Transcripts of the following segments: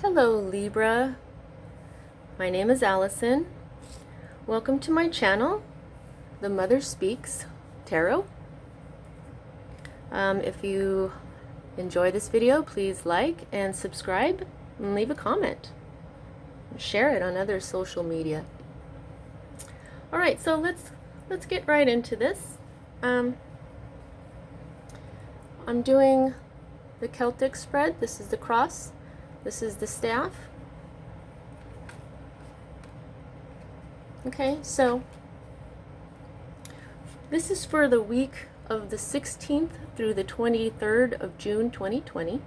Hello Libra, my name is Allison. Welcome to my channel, The Mother Speaks Tarot. If you enjoy this video, please like and subscribe and leave a comment. Share it on other social media. Alright, so let's get right into this. I'm doing the Celtic spread. This is the cross. This is the staff. Okay, so this is for the week of the 16th through the 23rd of June 2020.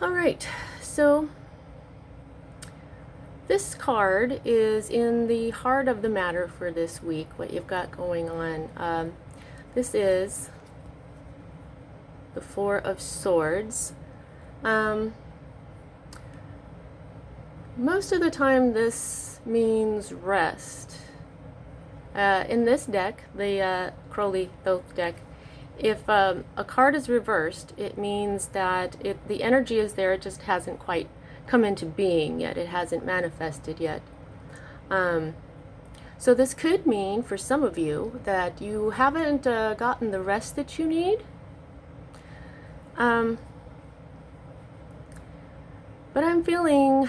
All right, so this card is in the heart of the matter for this week, what you've got going on. This is the Four of Swords. Most of the time this means rest. In this deck, the Crowley Thoth deck, if a card is reversed, it means that the energy is there, it just hasn't quite come into being yet. It hasn't manifested yet. So this could mean, for some of you, that you haven't gotten the rest that you need. But I'm feeling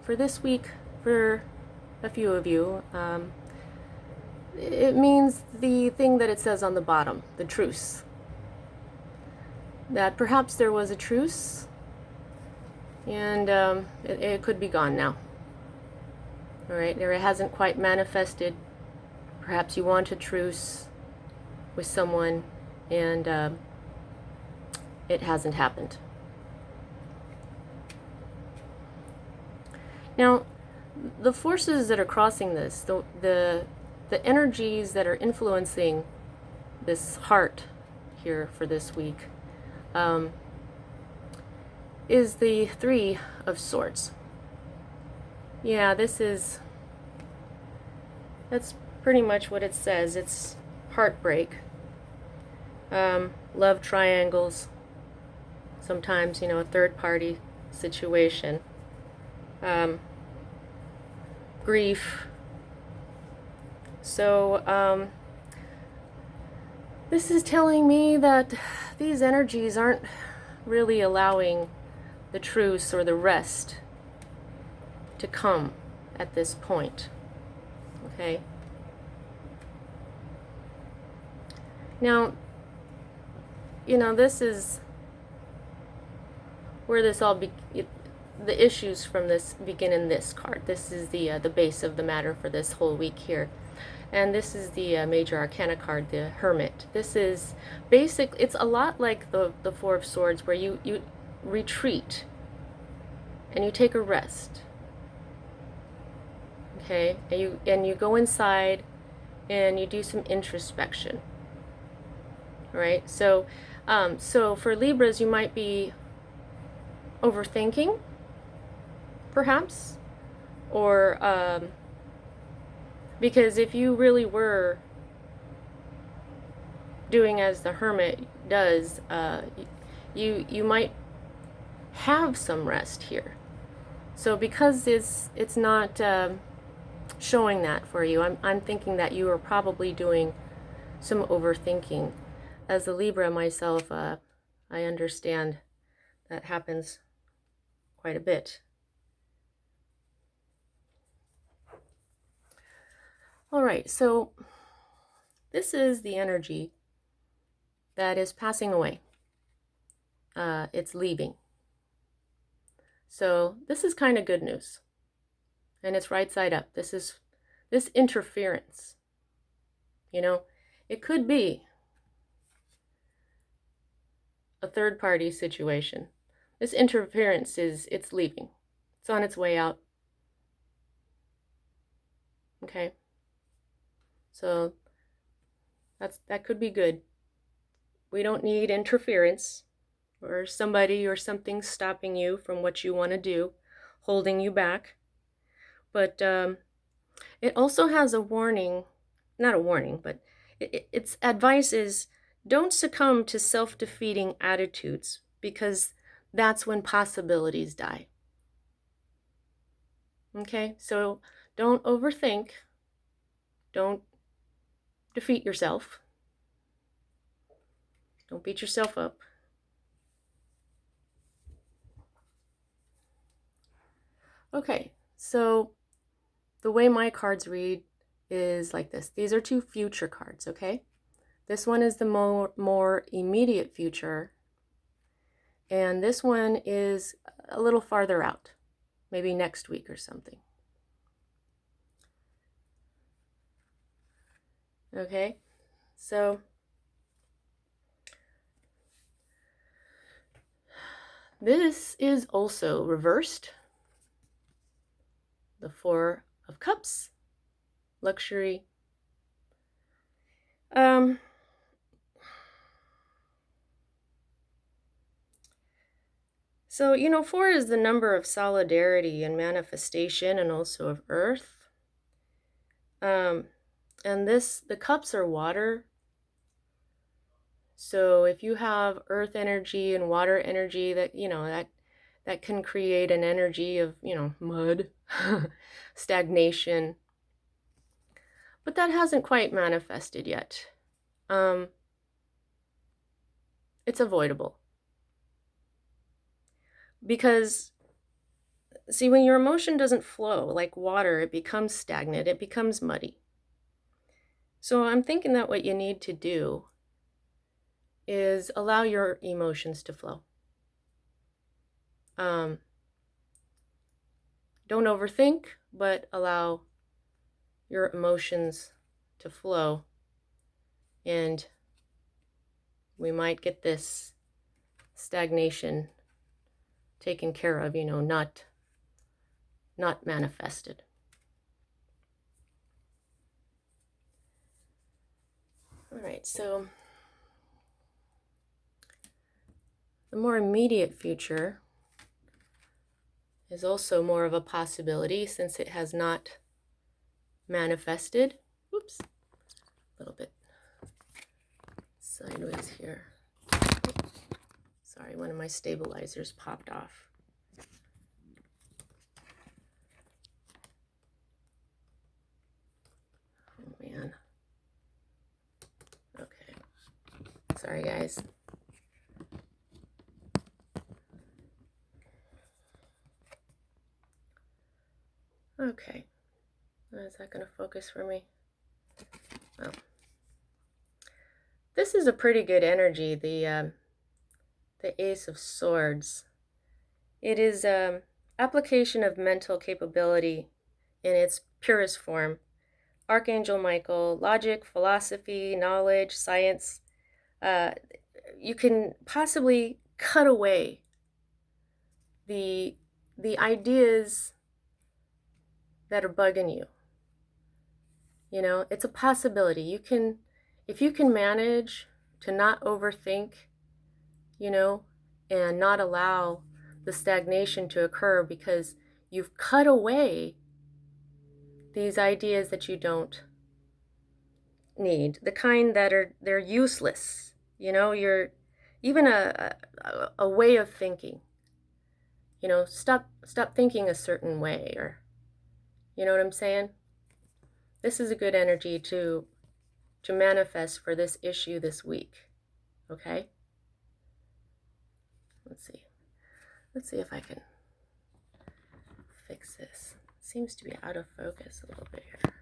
for this week, for a few of you, it means the thing that it says on the bottom, the truce. That perhaps there was a truce, and it could be gone now. All right, there it hasn't quite manifested. Perhaps you want a truce with someone, and it hasn't happened. Now, the forces that are crossing this, the energies that are influencing this heart here for this week, is the Three of Swords. Yeah, that's pretty much what it says. It's heartbreak, love triangles, sometimes, a third party situation. Grief. So this is telling me that these energies aren't really allowing the truce or the rest to come at this point. Okay. Now, this is where this all the issues from this begin in this card. This is the base of the matter for this whole week here. And this is the major arcana card, the Hermit. This is basic. It's a lot like the Four of Swords, where you retreat and you take a rest. Okay, and you go inside and you do some introspection. All right. So for Libras, you might be overthinking, perhaps, or because if you really were doing as the Hermit does, you might have some rest here. So because it's not showing that for you, I'm thinking that you are probably doing some overthinking. As a Libra myself, I understand that happens quite a bit. All right, so this is the energy that is passing away. It's leaving. So this is kind of good news. And it's right side up. This interference. It could be a third party situation. This interference it's leaving. It's on its way out. Okay. So that could be good. We don't need interference or somebody or something stopping you from what you want to do, holding you back. But it also has a warning, not a warning, but its advice is don't succumb to self-defeating attitudes, because that's when possibilities die. Okay, so don't overthink. Don't defeat yourself. Don't beat yourself up. Okay, so the way my cards read is like this. These are 2 future cards, okay? This one is the more immediate future, and this one is a little farther out, maybe next week or something. Okay, so this is also reversed. The 4 of Cups, luxury. So, 4 is the number of solidarity and manifestation and also of earth. And the cups are water. So if you have earth energy and water energy, that can create an energy of, mud, stagnation. But that hasn't quite manifested yet. It's avoidable. Because, see, when your emotion doesn't flow like water, it becomes stagnant, it becomes muddy. So I'm thinking that what you need to do is allow your emotions to flow. Don't overthink, but allow your emotions to flow. And we might get this stagnation taken care of, not manifested. All right, so the more immediate future is also more of a possibility since it has not manifested. Whoops, a little bit sideways here. Sorry, one of my stabilizers popped off. Oh man. Okay. Sorry guys. Okay. Is that going to focus for me? Well, this is a pretty good energy, the Ace of Swords. It is application of mental capability in its purest form. Archangel Michael, logic, philosophy, knowledge, science. You can possibly cut away the ideas that are bugging you. It's a possibility. If you can manage to not overthink, and not allow the stagnation to occur because you've cut away these ideas that you don't need, the kind that they're useless. You're even a way of thinking. Stop thinking a certain way, or you know what I'm saying? This is a good energy to manifest for this issue this week. Okay? Let's see if I can fix this. It seems to be out of focus a little bit here.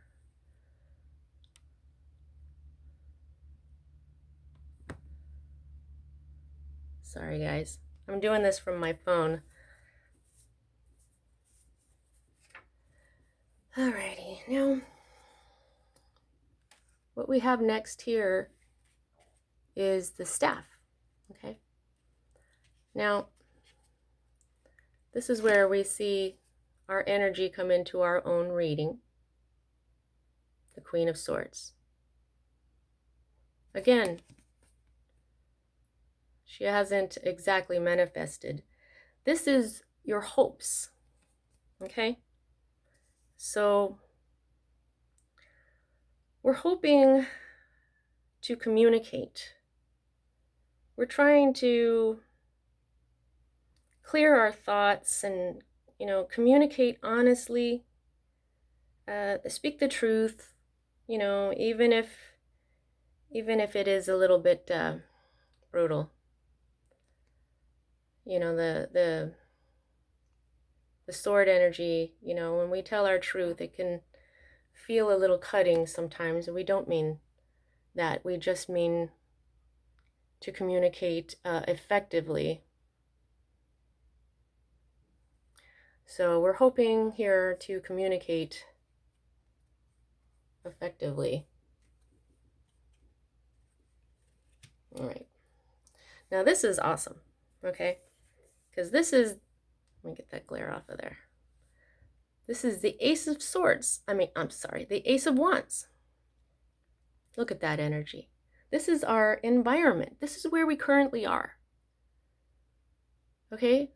Sorry guys, I'm doing this from my phone. Alrighty, now what we have next here is the staff. Okay, now this is where we see our energy come into our own reading. The Queen of Swords. Again, she hasn't exactly manifested. This is your hopes. Okay? So we're hoping to communicate. We're trying to clear our thoughts and, communicate honestly, speak the truth, even if it is a little bit brutal. The sword energy, when we tell our truth, it can feel a little cutting sometimes. We don't mean that. We just mean to communicate effectively. So we're hoping here to communicate effectively. All right. Now this is awesome, okay? Because this is, let me get that glare off of there. This is the Ace of Swords. The Ace of Wands. Look at that energy. This is our environment. This is where we currently are. Okay?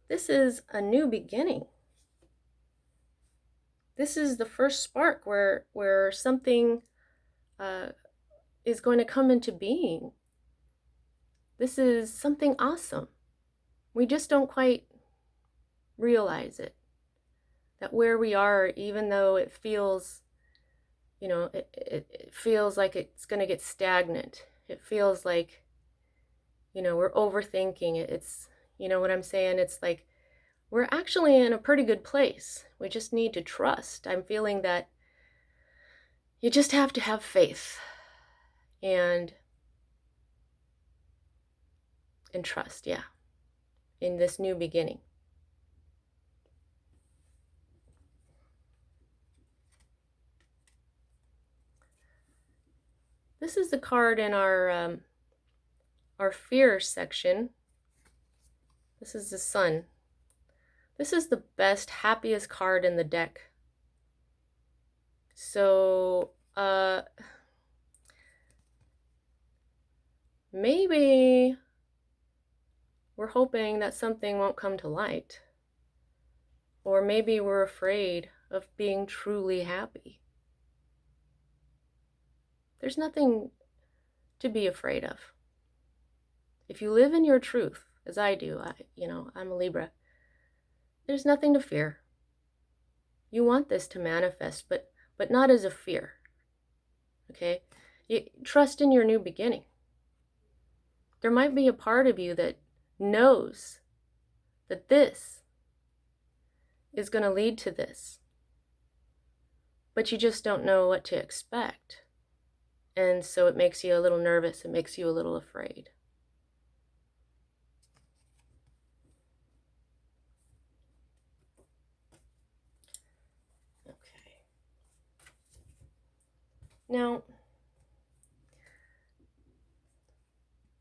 This is a new beginning. This is the first spark where something is going to come into being. This is something awesome. We just don't quite realize it. That where we are, even though it feels, it feels like it's going to get stagnant. It feels like, we're overthinking it. It's, what I'm saying? It's like we're actually in a pretty good place. We just need to trust. I'm feeling that you just have to have faith and trust, yeah, in this new beginning. This is the card in our fear section. This is the Sun. This is the best, happiest card in the deck. So, maybe we're hoping that something won't come to light. Or maybe we're afraid of being truly happy. There's nothing to be afraid of. If you live in your truth, as I do, I'm a Libra, there's nothing to fear. You want this to manifest, but not as a fear. Okay? You trust in your new beginning. There might be a part of you that knows that this is going to lead to this, but you just don't know what to expect. And so it makes you a little nervous. It makes you a little afraid. Okay. Now,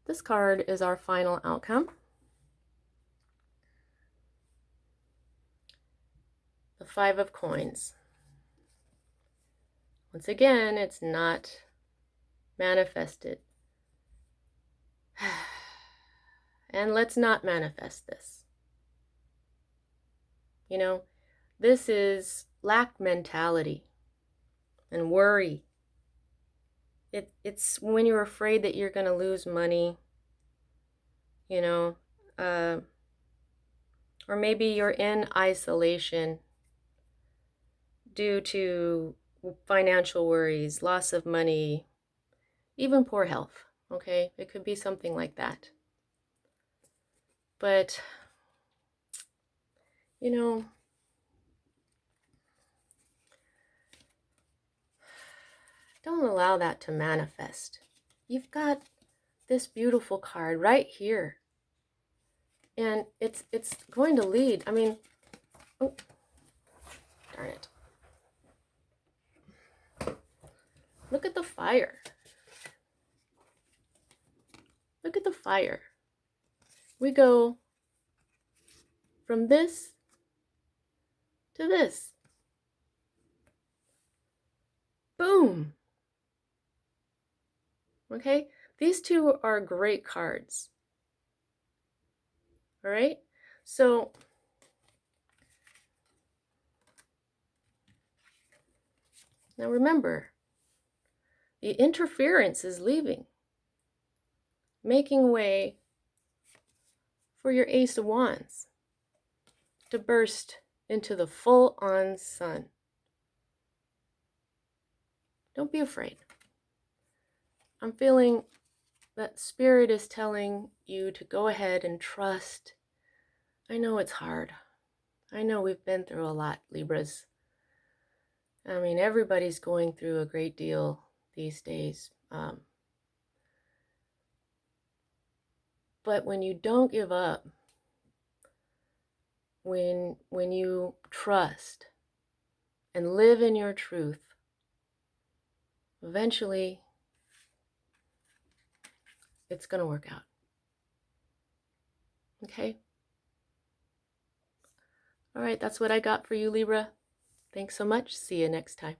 this card is our final outcome. The Five of Coins. Once again, it's not manifested. And let's not manifest this. This is lack mentality and worry. It's when you're afraid that you're going to lose money, or maybe you're in isolation due to financial worries, loss of money, even poor health, okay? It could be something like that. But, don't allow that to manifest. You've got this beautiful card right here. And it's going to lead. Oh, darn it. Look at the fire. Look at the fire. We go from this to this. Boom. Okay? These two are great cards. All right? So, now remember, the interference is leaving. making way for your Ace of Wands to burst into the full-on sun. Don't be afraid. I'm feeling that Spirit is telling you to go ahead and trust. I know it's hard. I know we've been through a lot, Libras. I mean, everybody's going through a great deal these days. But when you don't give up, when you trust and live in your truth, eventually it's going to work out. Okay? All right, that's what I got for you, Libra. Thanks so much. See you next time.